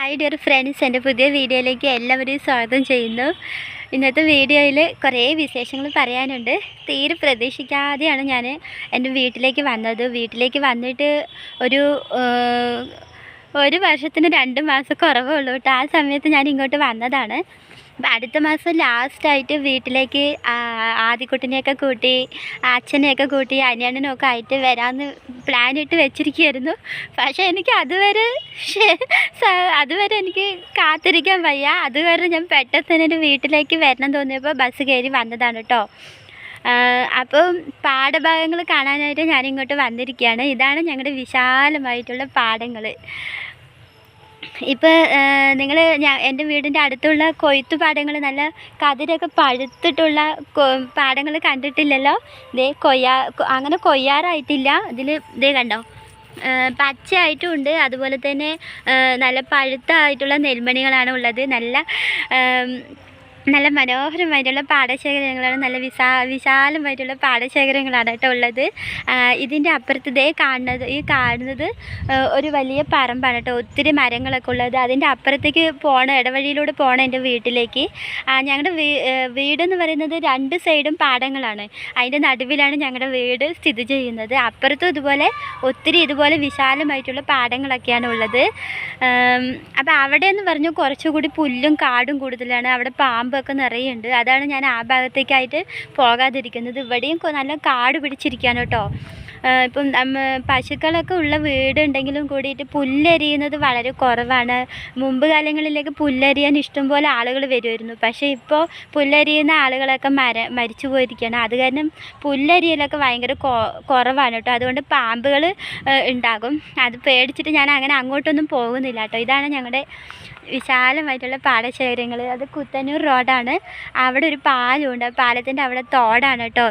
Hi dear friends, എൻ്റെ പുതിയ വീഡിയോയിലേക്ക് എല്ലാവരെയും സ്വാഗതം ചെയ്യുന്നു. ഇന്നത്തെ വീഡിയോയിൽ കുറേ വിശേഷങ്ങൾ പറയാനുണ്ട്. തീരെ പ്രതീക്ഷിക്കാതെയാണ് ഞാൻ എൻ്റെ വീട്ടിലേക്ക് വന്നത്. വീട്ടിലേക്ക് വന്നിട്ട് ഒരു വർഷത്തിന് 2 മാസം കുറവേ ഉള്ളൂ കേട്ടോ. ആ സമയത്ത് ഞാൻ ഇങ്ങോട്ട് വന്നതാണ്. അപ്പം അടുത്ത മാസം ലാസ്റ്റായിട്ട് വീട്ടിലേക്ക് ആദിക്കുട്ടിനെയൊക്കെ കൂട്ടി അച്ഛനെയൊക്കെ കൂട്ടി അനിയണ്ണനൊക്കെ ആയിട്ട് വരാമെന്ന് പ്ലാനിട്ട് വെച്ചിരിക്കുകയായിരുന്നു. പക്ഷേ എനിക്ക് അതുവരെ എനിക്ക് കാത്തിരിക്കാൻ വയ്യ. അതുവരെ ഞാൻ പെട്ടെന്ന് തന്നെ എൻ്റെ വീട്ടിലേക്ക് വരണം തോന്നിയപ്പോൾ ബസ് കയറി വന്നതാണ് കേട്ടോ. അപ്പം പാടഭാഗങ്ങൾ കാണാനായിട്ട് ഞാനിങ്ങോട്ട് വന്നിരിക്കുകയാണ്. ഇതാണ് ഞങ്ങളുടെ വിശാലമായിട്ടുള്ള പാടങ്ങൾ. ഇപ്പോൾ നിങ്ങൾ എൻ്റെ വീടിൻ്റെ അടുത്തുള്ള കൊയ്ത്തു പാടങ്ങൾ, നല്ല കതിരൊക്കെ പഴുത്തിട്ടുള്ള പാടങ്ങൾ കണ്ടിട്ടില്ലല്ലോ. അങ്ങനെ കൊയ്യാറായിട്ടില്ല. ഇതിൽ കണ്ടോ, പച്ചയായിട്ടും ഉണ്ട്, അതുപോലെ തന്നെ നല്ല പഴുത്തായിട്ടുള്ള നെൽമണികളാണ് ഉള്ളത്. നല്ല മനോഹരമായിട്ടുള്ള പാടശേഖരങ്ങളാണ്, നല്ല വിശാലമായിട്ടുള്ള പാടശേഖരങ്ങളാണ് കേട്ടോ ഉള്ളത്. ഇതിൻ്റെ അപ്പുറത്ത് കാണുന്നത് ഒരു വലിയ പറമ്പാണ് കേട്ടോ. ഒത്തിരി മരങ്ങളൊക്കെ ഉള്ളത്. അതിൻ്റെ അപ്പുറത്തേക്ക് ഇടവഴിയിലൂടെ പോകണം എൻ്റെ വീട്ടിലേക്ക്. ഞങ്ങളുടെ വീടെന്ന് പറയുന്നത് 2 സൈഡും പാടങ്ങളാണ്. അതിൻ്റെ നടുവിലാണ് ഞങ്ങളുടെ വീട് സ്ഥിതി ചെയ്യുന്നത്. അപ്പുറത്തും ഒത്തിരി വിശാലമായിട്ടുള്ള പാടങ്ങളൊക്കെയാണ് ഉള്ളത്. അപ്പോൾ അവിടെ എന്ന് പറഞ്ഞാൽ കുറച്ചുകൂടി പുല്ലും കാടും കൂടുതലാണ്. അവിടെ പാമ്പൊക്കെ നിറയുണ്ട്. അതാണ് ഞാൻ ആ ഭാഗത്തേക്കായിട്ട് പോകാതിരിക്കുന്നത്. ഇവിടെയും നല്ല കാട് പിടിച്ചിരിക്കുകയാണ് കേട്ടോ. ഇപ്പം പശുക്കളൊക്കെ ഉള്ള വീടുണ്ടെങ്കിലും കൂടിയിട്ട് പുല്ലരിയുന്നത് വളരെ കുറവാണ്. മുമ്പ് കാലങ്ങളിലേക്ക് പുല്ലരിയാൻ ഇഷ്ടംപോലെ ആളുകൾ വരുമായിരുന്നു. പക്ഷേ ഇപ്പോൾ പുല്ലരിയുന്ന ആളുകളൊക്കെ മരിച്ചു പോയിരിക്കുകയാണ്. അത് കാരണം പുല്ലരിയലൊക്കെ ഭയങ്കര കുറവാണ് കേട്ടോ. അതുകൊണ്ട് പാമ്പുകൾ ഉണ്ടാകും. അത് പേടിച്ചിട്ട് ഞാൻ അങ്ങനെ അങ്ങോട്ടൊന്നും പോകുന്നില്ല കേട്ടോ. ഇതാണ് ഞങ്ങളുടെ വിശാലമായിട്ടുള്ള പാടശേഖരങ്ങൾ. അത് കുത്തന്നൂർ റോഡാണ്. അവിടെ ഒരു പാലമുണ്ട്. പാലത്തിൻ്റെ അവിടെ തോടാണ് കേട്ടോ.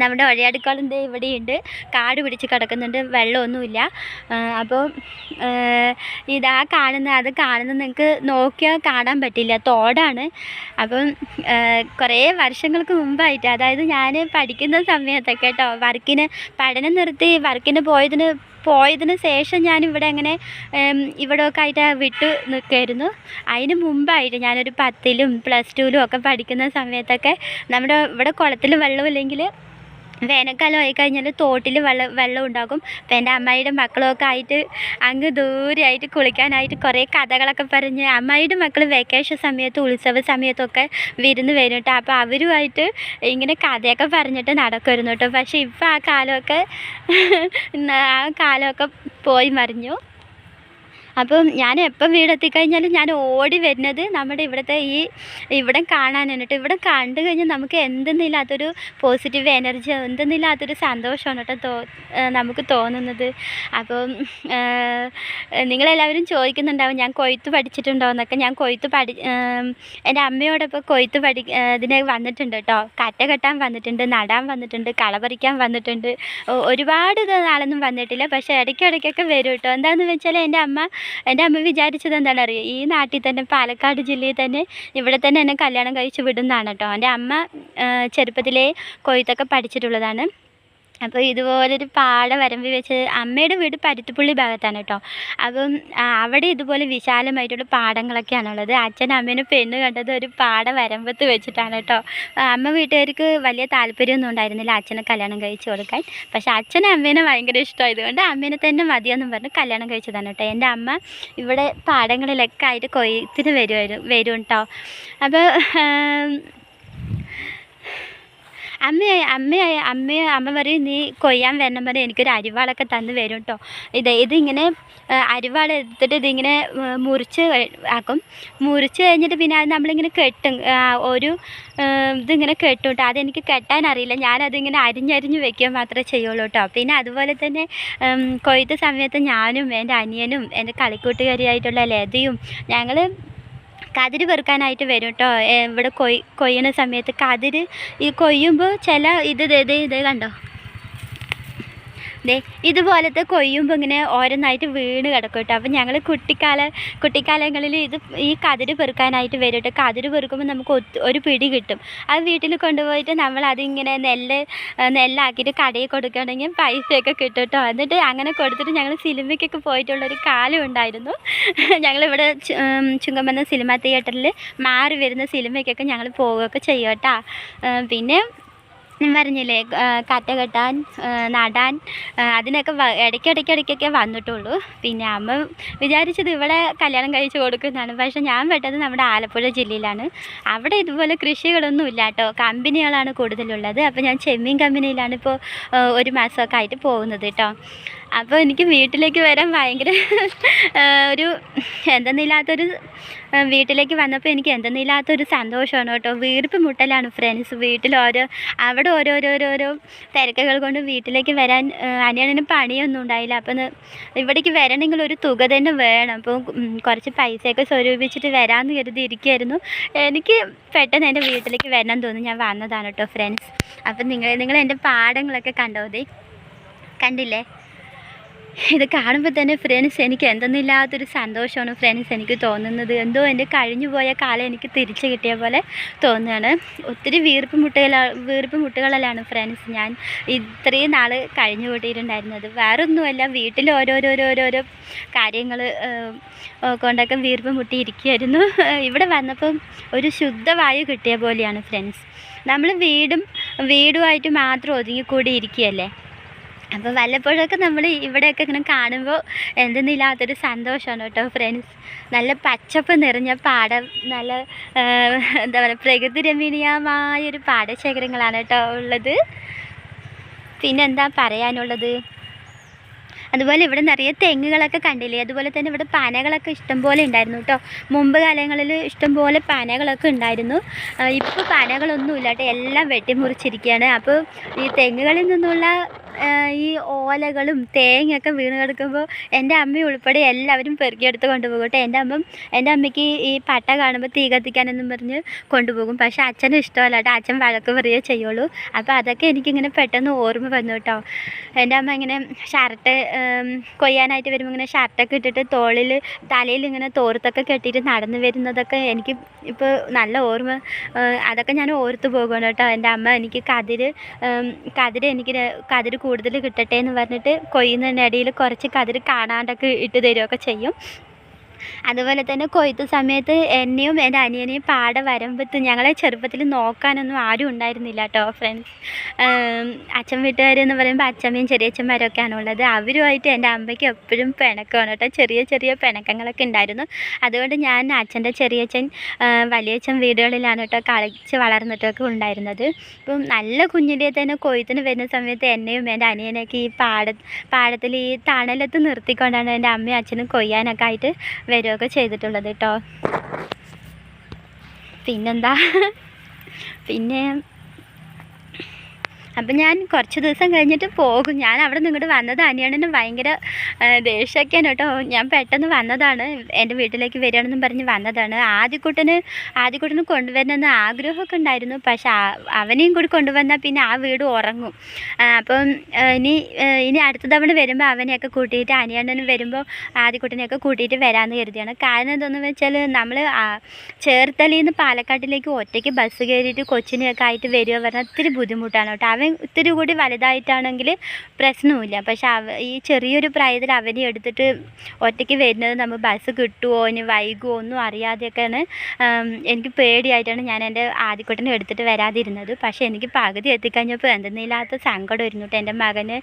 നമ്മുടെ ഒഴയാടിക്കുളം ഇവിടെയുണ്ട്. കാട് പിടിച്ച് കിടക്കുന്നുണ്ട്, വെള്ളമൊന്നുമില്ല. അപ്പോൾ അത് കാണുന്നത് നിങ്ങൾക്ക് നോക്കിയാൽ കാണാൻ പറ്റില്ല, തോടാണ്. അപ്പം കുറേ വർഷങ്ങൾക്ക് മുമ്പായിട്ട്, അതായത് ഞാൻ പഠിക്കുന്ന സമയത്തൊക്കെ കേട്ടോ, പഠനം നിർത്തി വർക്കിന് പോയതിന് ശേഷം ഞാനിവിടെ അങ്ങനെ ഇവിടെയൊക്കെ ആയിട്ട് വിട്ടു നിൽക്കുമായിരുന്നു. അതിന് മുമ്പായിട്ട് ഞാനൊരു 10ലും +2ലും ഒക്കെ പഠിക്കുന്ന സമയത്തൊക്കെ നമ്മുടെ ഇവിടെ കുളത്തിൽ വെള്ളമില്ലെങ്കിൽ വേനൽക്കാലം ആയിക്കഴിഞ്ഞാൽ തോട്ടിൽ വെള്ളം ഉണ്ടാകും. അപ്പോൾ എൻ്റെ അമ്മായിയുടെ മക്കളൊക്കെ ആയിട്ട് അങ്ങ് ദൂരെയായിട്ട് കുളിക്കാനായിട്ട് കുറേ കഥകളൊക്കെ പറഞ്ഞ്, അമ്മായിയുടെ മക്കൾ വെക്കേഷൻ സമയത്ത് ഉത്സവ സമയത്തൊക്കെ വിരുന്ന് വരും കേട്ടോ. അപ്പോൾ അവരുമായിട്ട് ഇങ്ങനെ കഥയൊക്കെ പറഞ്ഞിട്ട് നടക്കുമായിരുന്നു കേട്ടോ. പക്ഷേ ഇപ്പോൾ ആ കാലമൊക്കെ പോയി മറിഞ്ഞു. അപ്പം ഞാൻ എപ്പം വീടെത്തിക്കഴിഞ്ഞാലും ഞാൻ ഓടി വരുന്നത് നമ്മുടെ ഇവിടെ കാണാനാണ് കേട്ടോ. ഇവിടെ കണ്ടു കഴിഞ്ഞാൽ നമുക്ക് എന്തെന്നില്ലാത്തൊരു പോസിറ്റീവ് എനർജി, എന്തെന്നില്ലാത്തൊരു സന്തോഷമാണ് കേട്ടോ നമുക്ക് തോന്നുന്നത്. അപ്പം നിങ്ങളെല്ലാവരും ചോദിക്കുന്നുണ്ടാവും ഞാൻ കൊയ്ത്ത് പഠിച്ചിട്ടുണ്ടോ എന്നൊക്കെ. ഞാൻ എൻ്റെ അമ്മയോടൊപ്പം ഇതിനെ വന്നിട്ടുണ്ട് കേട്ടോ. കറ്റ കെട്ടാൻ വന്നിട്ടുണ്ട്, നടാൻ വന്നിട്ടുണ്ട്, കള പറിക്കാൻ വന്നിട്ടുണ്ട്. ഒരുപാട് നാളൊന്നും വന്നിട്ടില്ല, പക്ഷേ ഇടയ്ക്കൊക്കെ വരും കേട്ടോ. എന്താണെന്ന് വെച്ചാൽ എൻ്റെ അമ്മ വിചാരിച്ചത് എന്താണെന്നറിയോ, ഈ നാട്ടിൽ തന്നെ, പാലക്കാട് ജില്ലയിൽ തന്നെ, ഇവിടെ തന്നെ എന്നെ കല്യാണം കഴിച്ച് വിടുന്നതാണ് കേട്ടോ. എൻ്റെ അമ്മ ചെറുപ്പത്തിലേ കൊയ്ത്തൊക്കെ പഠിച്ചിട്ടുള്ളതാണ്. അപ്പോൾ ഇതുപോലൊരു വരമ്പി വെച്ച്, അമ്മയുടെ വീട് പരുത്തിപ്പുള്ളി ഭാഗത്താണ് കേട്ടോ. അപ്പം അവിടെ ഇതുപോലെ വിശാലമായിട്ടുള്ള പാടങ്ങളൊക്കെയാണുള്ളത്. അച്ഛനും അമ്മേനും പെണ്ണ് കണ്ടത് ഒരു വരമ്പത്ത് വെച്ചിട്ടാണ് കേട്ടോ. അമ്മ വീട്ടുകാർക്ക് വലിയ താല്പര്യമൊന്നും ഉണ്ടായിരുന്നില്ല അച്ഛനെ കല്യാണം കഴിച്ച് കൊടുക്കാൻ. പക്ഷേ അച്ഛനും അമ്മേനെ ഭയങ്കര ഇഷ്ടമായതുകൊണ്ട് അമ്മേനെ തന്നെ മതിയെന്നും പറഞ്ഞ് കല്യാണം കഴിച്ചതാണ് കേട്ടോ. എൻ്റെ അമ്മ ഇവിടെ പാടങ്ങളിലൊക്കെ ആയിട്ട് കൊയ്ത്തിന് വരും കേട്ടോ. അപ്പോൾ അമ്മ പറയും, നീ കൊയ്യാൻ വരണം പറഞ്ഞ് എനിക്കൊരു അരിവാളൊക്കെ തന്ന് വരും കേട്ടോ. ഇതിങ്ങനെ അരിവാൾ എടുത്തിട്ട് ഇതിങ്ങനെ മുറിച്ച് ആക്കും. മുറിച്ച് കഴിഞ്ഞിട്ട് പിന്നെ അത് നമ്മളിങ്ങനെ കെട്ടും. ഇതിങ്ങനെ കെട്ടും കേട്ടോ. അതെനിക്ക് കെട്ടാൻ അറിയില്ല. ഞാനതിങ്ങനെ അരിഞ്ഞരിഞ്ഞ് വെക്കുക മാത്രമേ ചെയ്യുള്ളൂ കേട്ടോ. പിന്നെ അതുപോലെ തന്നെ കൊയ്ത്ത് സമയത്ത് ഞാനും എൻ്റെ അനിയനും എൻ്റെ കളിക്കൂട്ടുകാരിയായിട്ടുള്ള ലതയും ഞങ്ങൾ കതിര് പെറുക്കാനായിട്ട് വരും കേട്ടോ. ഇവിടെ കൊയ്യണ സമയത്ത് കൊയ്യുമ്പോൾ ഇത് കണ്ടോ, ദേ ഇതുപോലത്തെ കൊയ്യുമ്പോൾ ഇങ്ങനെ ഓരോന്നായിട്ട് വീണ് കിടക്കും കേട്ടോ. അപ്പം ഞങ്ങൾ കുട്ടിക്കാലങ്ങളിൽ ഈ കതിര് പെറുക്കാനായിട്ട് വരും കേട്ടോ. കതിര് പെറുക്കുമ്പോൾ നമുക്ക് ഒരു പിടി കിട്ടും. അത് വീട്ടിൽ കൊണ്ടുപോയിട്ട് നമ്മളതിങ്ങനെ നെല്ലാക്കിയിട്ട് കടയിൽ കൊടുക്കുകയാണെങ്കിൽ പൈസയൊക്കെ കിട്ടും കേട്ടോ. എന്നിട്ട് അങ്ങനെ കൊടുത്തിട്ട് ഞങ്ങൾ സിനിമയ്ക്കൊക്കെ പോയിട്ടുള്ളൊരു കാലം ഉണ്ടായിരുന്നു. ഞങ്ങളിവിടെ ചുങ്കമെന്ന സിനിമ തിയേറ്ററിൽ മാറി വരുന്ന സിനിമയ്ക്കൊക്കെ ഞങ്ങൾ പോവുകയൊക്കെ ചെയ്യും കേട്ടോ. പിന്നെ ഞാൻ പറഞ്ഞില്ലേ കറ്റ കെട്ടാൻ നടാൻ അതിനൊക്കെ ഇടയ്ക്കൊക്കെ വന്നിട്ടുള്ളൂ. പിന്നെ അമ്മ വിചാരിച്ചത് ഇവിടെ കല്യാണം കഴിച്ച് കൊടുക്കുന്നതാണ്. പക്ഷേ ഞാൻ പെട്ടത് നമ്മുടെ ആലപ്പുഴ ജില്ലയിലാണ്. അവിടെ ഇതുപോലെ കൃഷികളൊന്നും ഇല്ല കേട്ടോ. കമ്പനികളാണ് കൂടുതലുള്ളത്. അപ്പോൾ ഞാൻ ചെമ്മീൻ കമ്പനിയിലാണ് ഇപ്പോൾ 1 മാസമൊക്കെ ആയിട്ട് പോകുന്നത് കേട്ടോ. അപ്പോൾ എനിക്ക് വീട്ടിലേക്ക് വരാൻ ഭയങ്കര ഒരു എന്തെന്നില്ലാത്തൊരു വീട്ടിലേക്ക് വന്നപ്പോൾ എനിക്ക് എന്തെന്നില്ലാത്തൊരു സന്തോഷമാണ് കേട്ടോ. വീർപ്പ് മുട്ടലാണ് ഫ്രണ്ട്സ്. വീട്ടിൽ അവിടെ ഓരോരോ തിരക്കുകൾ കൊണ്ട് വീട്ടിലേക്ക് വരാൻ അനിയണിന് പണിയൊന്നും ഉണ്ടായില്ല. അപ്പം ഇവിടേക്ക് വരണമെങ്കിൽ ഒരു തുക തന്നെ വേണം. അപ്പോൾ കുറച്ച് പൈസയൊക്കെ സ്വരൂപിച്ചിട്ട് വരാമെന്ന് കരുതി ഇരിക്കുമായിരുന്നു. എനിക്ക് പെട്ടെന്ന് എൻ്റെ വീട്ടിലേക്ക് വരണം തോന്നി ഞാൻ വന്നതാണ് കേട്ടോ ഫ്രണ്ട്സ്. അപ്പം നിങ്ങൾ എൻ്റെ പാടങ്ങളൊക്കെ കണ്ടില്ലേ? ഇത് കാണുമ്പോൾ തന്നെ ഫ്രണ്ട്സ് എനിക്ക് എന്തെന്നില്ലാത്തൊരു സന്തോഷമാണ് ഫ്രണ്ട്സ് എനിക്ക് തോന്നുന്നത്. എന്തോ എൻ്റെ കഴിഞ്ഞു പോയ കാലം എനിക്ക് തിരിച്ചു കിട്ടിയ പോലെ തോന്നുകയാണ്. ഒത്തിരി വീർപ്പ് മുട്ടുകളിലാണ് ഫ്രണ്ട്സ് ഞാൻ ഇത്രയും നാൾ കഴിഞ്ഞു കൂട്ടിയിട്ടുണ്ടായിരുന്നത്. വേറൊന്നുമല്ല, വീട്ടിൽ ഓരോരോ കാര്യങ്ങൾ കൊണ്ടൊക്കെ വീർപ്പ് മുട്ടിയിരിക്കുകയായിരുന്നു. ഇവിടെ വന്നപ്പം ഒരു ശുദ്ധവായു കിട്ടിയ പോലെയാണ് ഫ്രണ്ട്സ്. നമ്മൾ വീടുമായിട്ട് മാത്രം ഒതുങ്ങിക്കൂടി ഇരിക്കുകയല്ലേ. അപ്പോൾ വല്ലപ്പോഴൊക്കെ നമ്മൾ ഇവിടെയൊക്കെ ഇങ്ങനെ കാണുമ്പോൾ എന്തെന്നില്ലാത്തൊരു സന്തോഷമാണ് കേട്ടോ ഫ്രണ്ട്സ്. നല്ല പച്ചപ്പ് നിറഞ്ഞ പാടം, നല്ല എന്താ പറയുക പ്രകൃതി രമണീയമായൊരു പാടശേഖരങ്ങളാണ് കേട്ടോ ഉള്ളത്. പിന്നെന്താ പറയാനുള്ളത്? അതുപോലെ ഇവിടെ നിറയെ തെങ്ങുകളൊക്കെ കണ്ടില്ലേ? അതുപോലെ തന്നെ ഇവിടെ പനകളൊക്കെ ഇഷ്ടംപോലെ ഉണ്ടായിരുന്നു കേട്ടോ. മുമ്പ് കാലങ്ങളിൽ ഇഷ്ടംപോലെ പനകളൊക്കെ ഉണ്ടായിരുന്നു. ഇപ്പോൾ പനകളൊന്നുമില്ല കേട്ടോ, എല്ലാം വെട്ടിമുറിച്ചിരിക്കുകയാണ്. അപ്പോൾ ഈ തെങ്ങുകളിൽ നിന്നുള്ള ഈ ഓലകളും തേങ്ങയൊക്കെ വീണ് കിടക്കുമ്പോൾ എൻ്റെ അമ്മ ഉൾപ്പെടെ എല്ലാവരും പെറുക്കിയെടുത്ത് കൊണ്ടുപോകും കേട്ടോ. എൻ്റെ അമ്മയ്ക്ക് ഈ പട്ട കാണുമ്പോൾ തീ കത്തിക്കാനെന്നും പറഞ്ഞ് കൊണ്ടുപോകും. പക്ഷേ അച്ഛനും ഇഷ്ടമല്ല കേട്ടോ, അച്ഛൻ വഴക്ക് പറയുകയേ ചെയ്യുള്ളൂ. അപ്പോൾ അതൊക്കെ എനിക്കിങ്ങനെ പെട്ടെന്ന് ഓർമ്മ വന്നു കേട്ടോ. എൻ്റെ അമ്മ ഇങ്ങനെ ഷർട്ട് കൊയ്യാനായിട്ട് വരുമ്പോൾ ഇങ്ങനെ ഷർട്ടൊക്കെ ഇട്ടിട്ട് തലയിൽ ഇങ്ങനെ തോർത്തൊക്കെ കെട്ടിയിട്ട് നടന്നു വരുന്നതൊക്കെ എനിക്ക് ഇപ്പോൾ നല്ല ഓർമ്മ. അതൊക്കെ ഞാൻ ഓർത്ത് പോകുകയാണ് കേട്ടോ. എൻ്റെ അമ്മ എനിക്ക് കതിര് കൂടുതൽ കിട്ടട്ടെ എന്ന് പറഞ്ഞിട്ട് കൊയ്യുന്നതിനിടയിൽ കുറച്ച് കതിര് കാണാണ്ടൊക്കെ ഇട്ട് തരുകയൊക്കെ ചെയ്യും. അതുപോലെ തന്നെ കൊയ്ത്ത് സമയത്ത് എന്നെയും എൻ്റെ അനിയനെയും പാട വരുമ്പത്ത് ഞങ്ങളെ ചെറുപ്പത്തിൽ നോക്കാനൊന്നും ആരും ഉണ്ടായിരുന്നില്ല കേട്ടോ ഫ്രണ്ട്സ്. അച്ഛൻ വീട്ടുകാരെന്ന് പറയുമ്പോൾ അച്ഛമ്മയും ചെറിയച്ഛന്മാരൊക്കെയാണ് ഉള്ളത്. അവരുമായിട്ട് എൻ്റെ അമ്മയ്ക്ക് എപ്പോഴും പിണക്കമാണ് കേട്ടോ. ചെറിയ പിണക്കങ്ങളൊക്കെ ഉണ്ടായിരുന്നു. അതുകൊണ്ട് ഞാൻ അച്ഛൻ്റെ ചെറിയച്ഛൻ വലിയച്ഛൻ വീടുകളിലാണ് കേട്ടോ കളിച്ച് വളർന്നിട്ടൊക്കെ ഉണ്ടായിരുന്നത്. ഇപ്പം നല്ല കുഞ്ഞിലെ തന്നെ കൊയ്ത്തിന് വരുന്ന സമയത്ത് എന്നെയും എൻ്റെ അനിയനെയൊക്കെ ഈ പാടത്തിൽ ഈ തണലത്ത് നിർത്തിക്കൊണ്ടാണ് എൻ്റെ അമ്മയും അച്ഛനും കൊയ്യാനൊക്കെ ആയിട്ട് വരികയൊക്കെ ചെയ്തിട്ടുള്ളത് കേട്ടോ. പിന്നെന്താ അപ്പം ഞാൻ കുറച്ച് ദിവസം കഴിഞ്ഞിട്ട് പോകും. ഞാൻ അവിടെ നിന്ന് ഇങ്ങോട്ട് വന്നത് അനിയണ്ണന് ഭയങ്കര ദേഷ്യമൊക്കെയാണ് കേട്ടോ. ഞാൻ പെട്ടെന്ന് വന്നതാണ്, എൻ്റെ വീട്ടിലേക്ക് വരികയാണെന്നും പറഞ്ഞ് വന്നതാണ്. ആദ്യക്കുട്ടന് കൊണ്ടുവരണമെന്ന് ആഗ്രഹമൊക്കെ ഉണ്ടായിരുന്നു. പക്ഷെ അവനെയും കൂടി കൊണ്ടുവന്നാൽ പിന്നെ ആ വീട് ഉറങ്ങും. അപ്പം ഇനി അടുത്ത തവണ വരുമ്പോൾ അവനെയൊക്കെ കൂട്ടിയിട്ട് അനിയണ്ണന് വരുമ്പോൾ ആദ്യക്കുട്ടനെയൊക്കെ കൂട്ടിയിട്ട് വരാമെന്ന് കരുതിയാണ്. കാരണം എന്താണെന്ന് വെച്ചാൽ നമ്മൾ ചേർത്തലയിൽ നിന്ന് പാലക്കാട്ടിലേക്ക് ഒറ്റയ്ക്ക് ബസ് കയറിയിട്ട് കൊച്ചിനെയൊക്കെ ആയിട്ട് വരിക പറഞ്ഞാൽ ഒത്തിരി ബുദ്ധിമുട്ടാണ് കേട്ടോ. അവൻ ഇത്തിരി കൂടി വലുതായിട്ടാണെങ്കിൽ പ്രശ്നവുമില്ല. പക്ഷെ ഈ ചെറിയൊരു പ്രായത്തിൽ അവനെ എടുത്തിട്ട് ഒറ്റയ്ക്ക് വരുന്നത് നമ്മൾ ബസ് കിട്ടുമോ ഇനി വൈകുമോ ഒന്നും അറിയാതെയൊക്കെയാണ്. എനിക്ക് പേടിയായിട്ടാണ് ഞാൻ എൻ്റെ ആദ്യക്കുട്ടനെ എടുത്തിട്ട് വരാതിരുന്നത്. പക്ഷേ എനിക്ക് പകുതി എത്തിക്കഴിഞ്ഞപ്പോൾ എന്തെന്നില്ലാത്ത സങ്കടം ഇരുന്നു കേട്ടോ. എൻ്റെ മകന്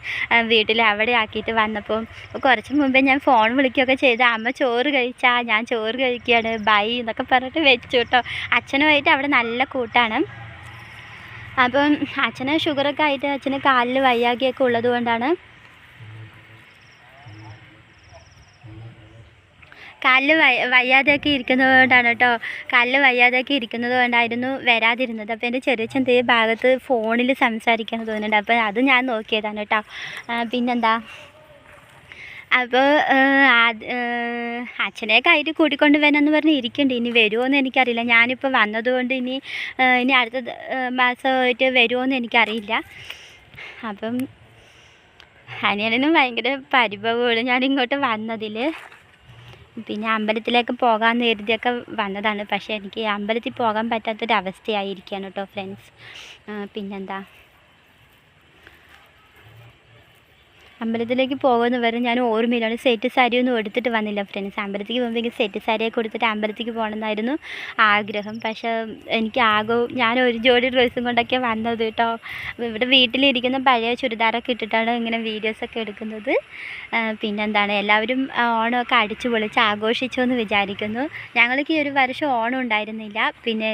വീട്ടിൽ അവിടെ ആക്കിയിട്ട് വന്നപ്പോൾ കുറച്ച് മുമ്പേ ഞാൻ ഫോൺ വിളിക്കുകയൊക്കെ ചെയ്ത് അമ്മ ചോറ് കഴിച്ചാൽ ഞാൻ ചോറ് കഴിക്കുകയാണ് ബൈ എന്നൊക്കെ പറഞ്ഞിട്ട് വെച്ചു കേട്ടോ. അച്ഛനുമായിട്ട് അവിടെ നല്ല കൂട്ടാണ്. അപ്പം അച്ഛന് ഷുഗറൊക്കെ ആയിട്ട് അച്ഛന് കാലിൽ വയ്യാകിയൊക്കെ ഉള്ളത് കൊണ്ടാണ് വയ്യാതെയൊക്കെ ഇരിക്കുന്നത് കൊണ്ടാണ് കേട്ടോ. കാലിൽ വയ്യാതെയൊക്കെ ഇരിക്കുന്നത് കൊണ്ടായിരുന്നു വരാതിരുന്നത്. അപ്പോൾ എൻ്റെ ചെറിയച്ഛൻ ഈ ഭാഗത്ത് ഫോണിൽ സംസാരിക്കാൻ തോന്നുന്നുണ്ട്. അപ്പോൾ അത് ഞാൻ നോക്കിയതാണ് കേട്ടോ. പിന്നെന്താ, അപ്പോൾ അച്ഛനെയൊക്കെ ആയിട്ട് കൂട്ടിക്കൊണ്ട് വരാമെന്ന് പറഞ്ഞ് ഇരിക്കുന്നുണ്ട്. ഇനി വരുമോ എന്ന് എനിക്കറിയില്ല. ഞാനിപ്പോൾ വന്നതുകൊണ്ട് ഇനി അടുത്ത മാസമായിട്ട് വരുമോ എന്ന് എനിക്കറിയില്ല. അപ്പം അനിയനും ഭയങ്കര പരിഭവമാണ് ഞാനിങ്ങോട്ട് വന്നതിൽ. പിന്നെ അമ്പലത്തിലേക്ക് പോകാമെന്ന് കരുതിയൊക്കെ വന്നതാണ്, പക്ഷേ എനിക്ക് അമ്പലത്തിൽ പോകാൻ പറ്റാത്തൊരവസ്ഥയായിരിക്കുകയാണ് കേട്ടോ ഫ്രണ്ട്സ്. പിന്നെന്താ, അമ്പലത്തിലേക്ക് പോകുമെന്ന് പറഞ്ഞ് ഞാൻ ഓർമ്മയിലാണ്. സെറ്റ് സാരിയൊന്നും എടുത്തിട്ട് വന്നില്ല ഫ്രണ്ട്സ്. അമ്പലത്തിലേക്ക് പോകുമ്പോൾ സെറ്റ് സാരിയൊക്കെ കൊടുത്തിട്ട് അമ്പലത്തിലേക്ക് പോകണമെന്നായിരുന്നു ആഗ്രഹം. പക്ഷേ എനിക്ക് ഞാൻ ഒരു ജോഡി ഡ്രസ്സും കൊണ്ടൊക്കെ വന്നത് കേട്ടോ. ഇവിടെ വീട്ടിലിരിക്കുന്ന പഴയ ചുരിദാറൊക്കെ ഇട്ടിട്ടാണ് ഇങ്ങനെ വീഡിയോസൊക്കെ എടുക്കുന്നത്. പിന്നെന്താണ്, എല്ലാവരും ഓണമൊക്കെ അടിച്ചു പൊളിച്ച് ആഘോഷിച്ചു എന്ന് വിചാരിക്കുന്നു. ഞങ്ങൾക്ക് ഈ ഒരു വർഷം ഓണം ഉണ്ടായിരുന്നില്ല. പിന്നെ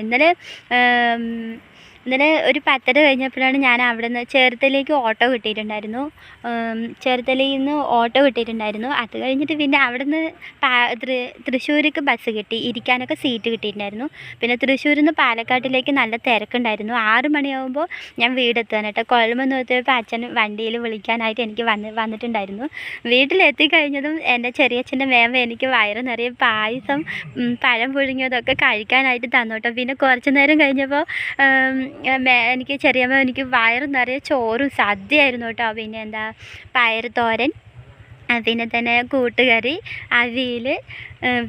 ഇന്നലെ ഒരു 10:30 കഴിഞ്ഞപ്പോഴാണ് ഞാൻ അവിടെ നിന്ന് ചേർത്തലയിലേക്ക് ഓട്ടോ കിട്ടിയിട്ടുണ്ടായിരുന്നു. ചേർത്തലയിൽ നിന്ന് ഓട്ടോ കിട്ടിയിട്ടുണ്ടായിരുന്നു. അത് കഴിഞ്ഞിട്ട് പിന്നെ അവിടെ നിന്ന് തൃശ്ശൂർക്ക് ബസ് കിട്ടി. ഇരിക്കാനൊക്കെ സീറ്റ് കിട്ടിയിട്ടുണ്ടായിരുന്നു. പിന്നെ തൃശ്ശൂരിൽ നിന്ന് പാലക്കാട്ടിലേക്ക് നല്ല തിരക്കുണ്ടായിരുന്നു. 6 മണിയാകുമ്പോൾ ഞാൻ വീടെത്തുകയാണ് കേട്ടോ. കൊല്ലമെന്ന് എത്തിയപ്പോൾ അച്ഛൻ വണ്ടിയിൽ വിളിക്കാനായിട്ട് എനിക്ക് വന്നിട്ടുണ്ടായിരുന്നു. വീട്ടിലെത്തിക്കഴിഞ്ഞതും എൻ്റെ ചെറിയച്ഛൻ്റെ മേമ എനിക്ക് വയറ് നിറയെ പായസം, പഴം പുഴുങ്ങിയതൊക്കെ കഴിക്കാനായിട്ട് തന്നു കേട്ടോ. പിന്നെ കുറച്ച് നേരം കഴിഞ്ഞപ്പോൾ എനിക്ക് വയറ് നിറയെ ചോറും സദ്യയായിരുന്നു കേട്ടോ. പിന്നെ എന്താ, പയർ തോരൻ, പിന്നെ തന്നെ കൂട്ടുകറി, അവിയൽ,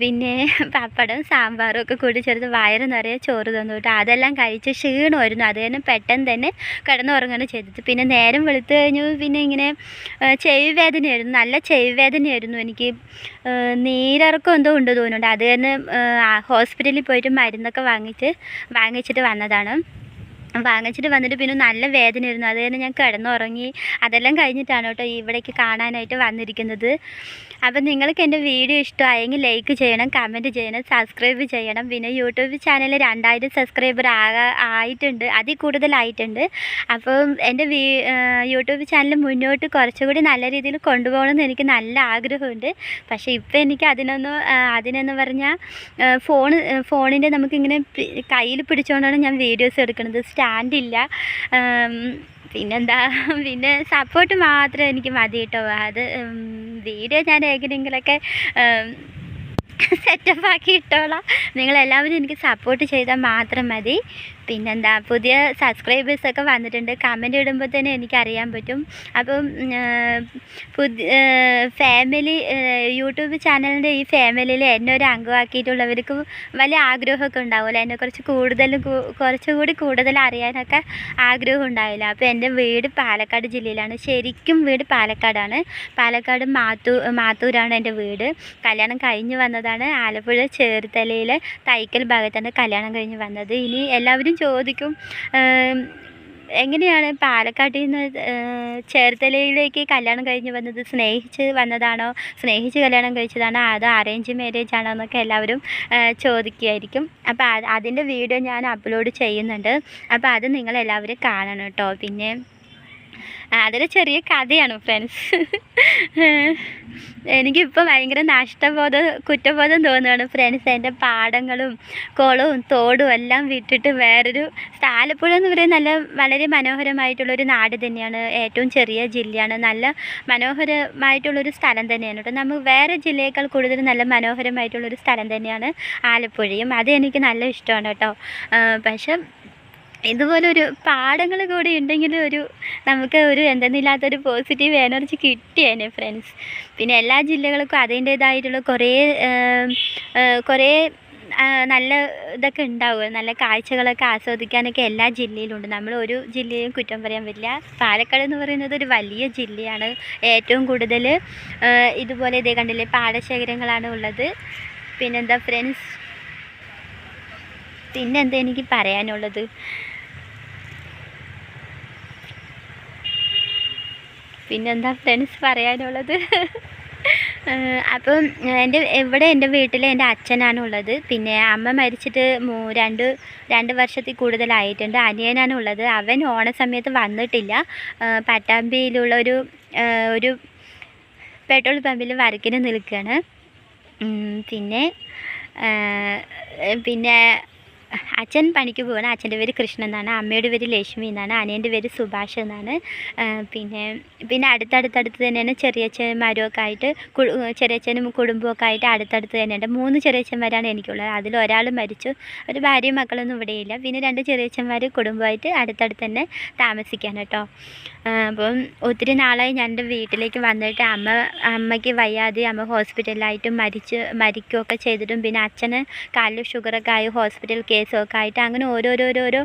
പിന്നെ പപ്പടം, സാമ്പാറും ഒക്കെ കൂടി ചേർത്ത് വയറ് നിറയെ ചോറ് തന്നു കേട്ടോ. അതെല്ലാം കഴിച്ച് ക്ഷീണമായിരുന്നു. അത് തന്നെ പെട്ടെന്ന് തന്നെ കിടന്നുറങ്ങുകയാണ് ചെയ്തത്. പിന്നെ നേരം വെളുത്ത് കഴിഞ്ഞു. പിന്നെ ഇങ്ങനെ ചെവി വേദനയായിരുന്നു, നല്ല ചെവി വേദനയായിരുന്നു എനിക്ക്. നീരിറക്കം എന്തോ ഉണ്ട് തോന്നുന്നുണ്ട്. അത് തന്നെ ഹോസ്പിറ്റലിൽ പോയിട്ട് മരുന്നൊക്കെ വാങ്ങിച്ചിട്ട് വന്നതാണ്. വാങ്ങിച്ചിട്ട് വന്നിട്ട് പിന്നെ നല്ല വേദനയായിരുന്നു. അത് തന്നെ ഞാൻ കിടന്നുറങ്ങി. അതെല്ലാം കഴിഞ്ഞിട്ടാണ് കേട്ടോ ഇവിടേക്ക് കാണാനായിട്ട് വന്നിരിക്കുന്നത്. അപ്പം നിങ്ങൾക്ക് എൻ്റെ വീഡിയോ ഇഷ്ടമായെങ്കിൽ ലൈക്ക് ചെയ്യണം, കമൻറ്റ് ചെയ്യണം, സബ്സ്ക്രൈബ് ചെയ്യണം. പിന്നെ യൂട്യൂബ് ചാനൽ 2000 സബ്സ്ക്രൈബർ ആയിട്ടുണ്ട്, അതിൽ കൂടുതലായിട്ടുണ്ട്. അപ്പം എൻ്റെ യൂട്യൂബ് ചാനൽ മുന്നോട്ട് കുറച്ചുകൂടി നല്ല രീതിയിൽ കൊണ്ടുപോകണമെന്ന് എനിക്ക് നല്ല ആഗ്രഹമുണ്ട്. പക്ഷേ ഇപ്പം എനിക്ക് അതിനെന്ന് പറഞ്ഞാൽ ഫോണിൻ്റെ നമുക്കിങ്ങനെ കയ്യിൽ പിടിച്ചുകൊണ്ടാണ് ഞാൻ വീഡിയോസ് എടുക്കുന്നത്. സ്റ്റാൻഡില്ല. പിന്നെന്താ, പിന്നെ സപ്പോർട്ട് മാത്രം എനിക്ക് മതി കേട്ടോ. അത് വീഡിയോ ഞാൻ എങ്ങനെയെങ്കിലൊക്കെ സെറ്റപ്പാക്കി ഇട്ടോളാം. നിങ്ങളെല്ലാവരും എനിക്ക് സപ്പോർട്ട് ചെയ്താൽ മാത്രം മതി. പിന്നെന്താ, പുതിയ സബ്സ്ക്രൈബേഴ്സൊക്കെ വന്നിട്ടുണ്ട്. കമൻറ്റ് ഇടുമ്പോൾ തന്നെ എനിക്കറിയാൻ പറ്റും. അപ്പം ഫാമിലി യൂട്യൂബ് ചാനലിൻ്റെ ഈ ഫാമിലിയിൽ എന്നെ ഒരു അംഗമാക്കിയിട്ടുള്ളവർക്ക് വലിയ ആഗ്രഹമൊക്കെ ഉണ്ടാവുമല്ലോ, എന്നെക്കുറിച്ച് കുറച്ചുകൂടി കൂടുതൽ അറിയാനൊക്കെ ആഗ്രഹം ഉണ്ടാവില്ല. അപ്പോൾ എൻ്റെ വീട് പാലക്കാട് ജില്ലയിലാണ്. ശരിക്കും വീട് പാലക്കാടാണ്. പാലക്കാട് മാത്തൂരാണ് എൻ്റെ വീട്. കല്യാണം കഴിഞ്ഞ് വന്നതാണ്. ആലപ്പുഴ ചേർത്തലയിൽ തൈക്കൽ ഭാഗത്താണ് കല്യാണം കഴിഞ്ഞ് വന്നത്. ഇനി എല്ലാവരും ചോദിക്കും, എങ്ങനെയാണ് പാലക്കാട്ടിൽ നിന്ന് ചേർത്തലയിലേക്ക് കല്യാണം കഴിഞ്ഞ് വന്നത്? സ്നേഹിച്ച് കല്യാണം കഴിച്ചതാണോ അതോ അറേഞ്ച് മാരേജ് ആണോ എന്നൊക്കെ എല്ലാവരും ചോദിക്കുമായിരിക്കും. അപ്പോൾ അതിൻ്റെ വീഡിയോ ഞാൻ അപ്ലോഡ് ചെയ്യുന്നുണ്ട്. അപ്പോൾ അത് നിങ്ങളെല്ലാവരും കാണണം കേട്ടോ. പിന്നെ അതൊരു ചെറിയ കഥയാണ് ഫ്രണ്ട്സ്. എനിക്കിപ്പോൾ ഭയങ്കര കുറ്റബോധം തോന്നുകയാണ് ഫ്രണ്ട്സ്. എൻ്റെ പാടങ്ങളും കുളവും തോടും എല്ലാം വിട്ടിട്ട് വേറൊരു ആലപ്പുഴ എന്ന് പറയുന്നത് വളരെ മനോഹരമായിട്ടുള്ളൊരു നാട് തന്നെയാണ്. ഏറ്റവും ചെറിയ ജില്ലയാണ്. നല്ല മനോഹരമായിട്ടുള്ളൊരു സ്ഥലം തന്നെയാണ് കേട്ടോ. നമുക്ക് വേറെ ജില്ലയേക്കാൾ കൂടുതൽ നല്ല മനോഹരമായിട്ടുള്ളൊരു സ്ഥലം തന്നെയാണ് ആലപ്പുഴയും. അത് എനിക്ക് നല്ല ഇഷ്ടമാണ് കേട്ടോ. പക്ഷെ ഇതുപോലൊരു പാടങ്ങൾ കൂടി ഉണ്ടെങ്കിൽ നമുക്ക് എന്തെന്നില്ലാത്തൊരു പോസിറ്റീവ് എനർജി കിട്ടിയേനെ ഫ്രണ്ട്സ്. പിന്നെ എല്ലാ ജില്ലകൾക്കും അതിൻ്റേതായിട്ടുള്ള കുറേ നല്ല ഇതൊക്കെ ഉണ്ടാവുക, നല്ല കാഴ്ചകളൊക്കെ ആസ്വദിക്കാനൊക്കെ എല്ലാ ജില്ലയിലുണ്ട്. നമ്മൾ ഒരു ജില്ലയും കുറ്റം പറയാൻ പറ്റില്ല. പാലക്കാട് എന്ന് പറയുന്നത് ഒരു വലിയ ജില്ലയാണ്. ഏറ്റവും കൂടുതൽ ഇതുപോലെ ഇതേ കണ്ടില്ലേ പാടശേഖരങ്ങളാണ് ഉള്ളത്. പിന്നെന്താ ഫ്രണ്ട്സ്, പിന്നെന്താ എനിക്ക് പറയാനുള്ളത്? അപ്പം എൻ്റെ വീട്ടിൽ എൻ്റെ അച്ഛനാണുള്ളത്. പിന്നെ അമ്മ മരിച്ചിട്ട് രണ്ട് വർഷത്തിൽ കൂടുതലായിട്ടുണ്ട്. അനിയനാണുള്ളത്. അവൻ ഓണസമയത്ത് വന്നിട്ടില്ല. പട്ടാമ്പിയിലുള്ള ഒരു പെട്രോൾ പമ്പിൽ വർക്കിന് നിൽക്കുകയാണ്. പിന്നെ അച്ഛൻ പണിക്ക് പോവുകയാണ്. അച്ഛൻ്റെ പേര് കൃഷ്ണൻ എന്നാണ്, അമ്മയുടെ പേര് ലക്ഷ്മി എന്നാണ്, അനിയൻ്റെ പേര് സുഭാഷ് എന്നാണ്. പിന്നെ അടുത്തടുത്തടുത്ത് തന്നെയാണ് ചെറിയച്ഛന്മാരും ഒക്കെ ആയിട്ട്, ചെറിയച്ഛനും കുടുംബമൊക്കെ ആയിട്ട് അടുത്തടുത്ത് തന്നെയുണ്ട്. 3 ചെറിയച്ഛന്മാരാണ് എനിക്കുള്ളത്. അതിലൊരാൾ മരിച്ചു, ഒരു ഭാര്യയും മക്കളൊന്നും ഇവിടെയില്ല. പിന്നെ 2 ചെറിയച്ഛന്മാർ കുടുംബമായിട്ട് അടുത്തടുത്ത് തന്നെ താമസിക്കാൻ കേട്ടോ. അപ്പം ഒത്തിരി നാളായി ഞാൻ എൻ്റെ വീട്ടിലേക്ക് വന്നിട്ട്. അമ്മയ്ക്ക് വയ്യാതെ, അമ്മ ഹോസ്പിറ്റലിലായിട്ടും മരിക്കുകയൊക്കെ ചെയ്തിട്ടും, പിന്നെ അച്ഛന് കാലിൽ ഷുഗറൊക്കെ ആയി ഹോസ്പിറ്റൽ കേസൊക്കെ ആയിട്ട്, അങ്ങനെ ഓരോരോ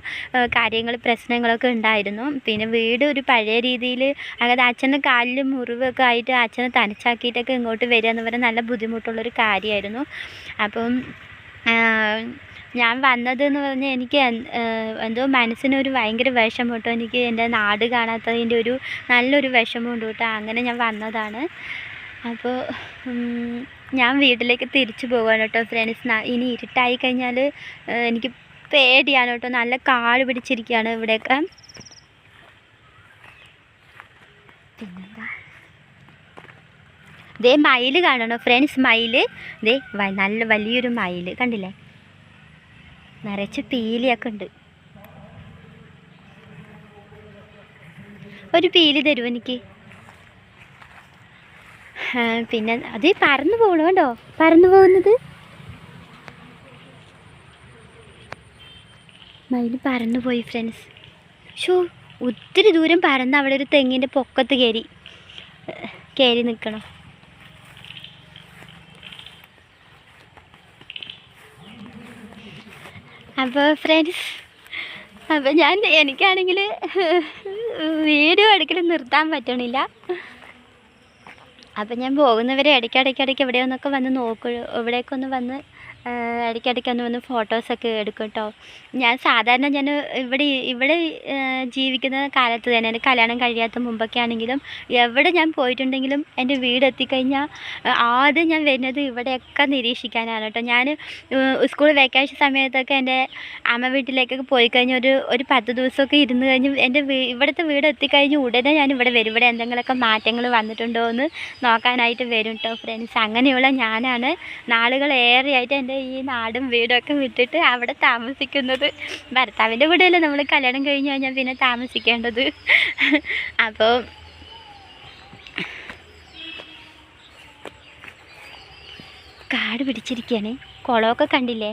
കാര്യങ്ങൾ പ്രശ്നങ്ങളൊക്കെ ഉണ്ടായിരുന്നു. പിന്നെ വീട് ഒരു പഴയ രീതിയിൽ, അതായത് അച്ഛന് കാലിൽ മുറിവൊക്കെ ആയിട്ട് അച്ഛനെ തനിച്ചാക്കിയിട്ടൊക്കെ ഇങ്ങോട്ട് വരിക എന്ന് പറഞ്ഞാൽ നല്ല ബുദ്ധിമുട്ടുള്ളൊരു കാര്യമായിരുന്നു. അപ്പം ഞാൻ വന്നതെന്ന് പറഞ്ഞാൽ എനിക്ക് എന്തോ മനസ്സിനൊരു ഭയങ്കര വിഷമം കേട്ടോ. എനിക്ക് എൻ്റെ നാട് കാണാത്തതിൻ്റെ ഒരു നല്ലൊരു വിഷമമുണ്ട് കേട്ടോ. അങ്ങനെ ഞാൻ വന്നതാണ്. അപ്പോൾ ഞാൻ വീട്ടിലേക്ക് തിരിച്ചു പോവുകയാണ് കേട്ടോ ഫ്രണ്ട്സ്. ഇനി ഇരുട്ടായി കഴിഞ്ഞാൽ എനിക്ക് പേടിയാണ് കേട്ടോ. നല്ല കാട് പിടിച്ചിരിക്കുകയാണ് ഇവിടെയൊക്കെ. പിന്നെന്താ, ദേ മയിൽ കാണണോ ഫ്രണ്ട്സ്? മയിൽ ദേ നല്ല വലിയൊരു മയിൽ കണ്ടില്ലേ, നിറച്ച് പീലിയൊക്കെ ഉണ്ട്. ഒരു പീലി തരുമോ എനിക്ക്? പിന്നെ അത് പറന്നു പോകണം കേട്ടോ, പറന്നു പോകുന്നത് മയിൽ പറന്നു പോയി ഫ്രണ്ട്സ്. ഷോ, ഒത്തിരി ദൂരം പറന്ന് അവിടെ ഒരു തെങ്ങിൻ്റെ പൊക്കത്ത് കയറി നിൽക്കണം. അപ്പോൾ ഫ്രണ്ട്സ്, എനിക്കാണെങ്കിൽ വീഡിയോ എടുക്കൽ നിർത്താൻ പറ്റണില്ല. അപ്പം ഞാൻ പോകുന്നവരെ ഇടയ്ക്കിടയ്ക്ക് എവിടെയൊന്നൊക്കെ വന്ന് നോക്കും, ഇവിടേക്ക് ഒന്ന് വന്ന് ഇടയ്ക്കിടയ്ക്ക് ഒന്ന് വന്ന് ഫോട്ടോസൊക്കെ എടുക്കും കേട്ടോ. ഞാൻ സാധാരണ ഇവിടെ ജീവിക്കുന്ന കാലത്ത് തന്നെ, എൻ്റെ കല്യാണം കഴിയാത്ത മുമ്പൊക്കെ ആണെങ്കിലും എവിടെ ഞാൻ പോയിട്ടുണ്ടെങ്കിലും എൻ്റെ വീട് എത്തിക്കഴിഞ്ഞാൽ ആദ്യം ഞാൻ വരുന്നത് ഇവിടെയൊക്കെ നിരീക്ഷിക്കാനാണ് കേട്ടോ. ഞാൻ സ്കൂൾ വെക്കേഷൻ സമയത്തൊക്കെ എൻ്റെ അമ്മ വീട്ടിലേക്കൊക്കെ പോയി കഴിഞ്ഞാൽ ഒരു 10 ദിവസമൊക്കെ ഇരുന്ന് കഴിഞ്ഞ് എൻ്റെ ഇവിടുത്തെ വീട് എത്തിക്കഴിഞ്ഞ് ഉടനെ ഞാൻ ഇവിടെ വരും. ഇവിടെ എന്തെങ്കിലുമൊക്കെ മാറ്റങ്ങൾ വന്നിട്ടുണ്ടോ എന്ന് നോക്കാനായിട്ട് വരും കേട്ടോ ഫ്രണ്ട്സ്. അങ്ങനെയുള്ള ഞാനാണ് നാളുകളേറെയായിട്ട് എൻ്റെ ഈ നാടും വീടൊക്കെ വിട്ടിട്ട് അവിടെ താമസിക്കുന്നത്. ഭർത്താവിൻ്റെ കൂടെയല്ലേ നമ്മൾ കല്യാണം കഴിഞ്ഞ് കഴിഞ്ഞാൽ പിന്നെ താമസിക്കേണ്ടത്. അപ്പോൾ കാട് പിടിച്ചിരിക്കുകയാണ്. കുളമൊക്കെ കണ്ടില്ലേ?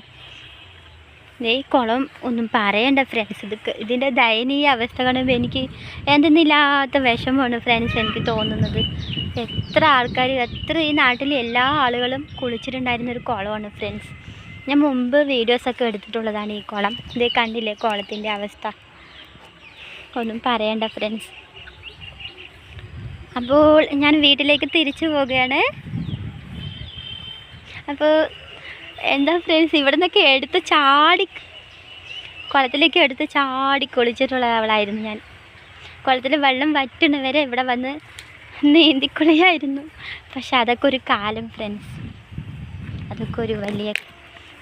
ഈ കുളം ഒന്നും പറയണ്ട ഫ്രണ്ട്സ്. ഇതിൻ്റെ ദയനീയ അവസ്ഥ കാണുമ്പോൾ എനിക്ക് എന്തെന്നില്ലാത്ത വിഷമമാണ് ഫ്രണ്ട്സ് എനിക്ക് തോന്നുന്നത്. എത്ര ആൾക്കാർ, ഈ നാട്ടിലെ എല്ലാ ആളുകളും കുളിച്ചിട്ടുണ്ടായിരുന്നൊരു കുളമാണ് ഫ്രണ്ട്സ്. ഞാൻ മുമ്പ് വീഡിയോസൊക്കെ എടുത്തിട്ടുള്ളതാണ് ഈ കുളം. ഇതേ കണ്ടില്ലേ കുളത്തിൻ്റെ അവസ്ഥ? ഒന്നും പറയണ്ട ഫ്രണ്ട്സ്. അപ്പോൾ ഞാൻ വീട്ടിലേക്ക് തിരിച്ചു പോവുകയാണ്. അപ്പോൾ എന്താ ഫ്രണ്ട്സ്, ഇവിടെ നിന്നൊക്കെ കുളത്തിലേക്ക് എടുത്ത് ചാടി കുളിച്ചിട്ടുള്ള അവളായിരുന്നു ഞാൻ. കുളത്തിൽ വെള്ളം വറ്റുന്ന വരെ ഇവിടെ വന്ന് നീന്തിക്കുളിയായിരുന്നു. പക്ഷെ അതൊക്കെ ഒരു കാലം ഫ്രണ്ട്സ്, അതൊക്കെ ഒരു വലിയ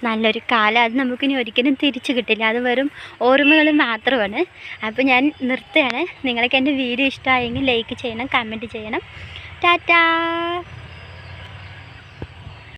നല്ലൊരു കാലം. അത് നമുക്കിനി ഒരിക്കലും തിരിച്ചു കിട്ടില്ല. അത് വെറും ഓർമ്മകൾ മാത്രമാണ്. അപ്പോൾ ഞാൻ നിർത്തുകയാണ്. നിങ്ങൾക്ക് എൻ്റെ വീഡിയോ ഇഷ്ടമായെങ്കിൽ ലൈക്ക് ചെയ്യണം, കമൻറ്റ് ചെയ്യണം. ടാറ്റാ.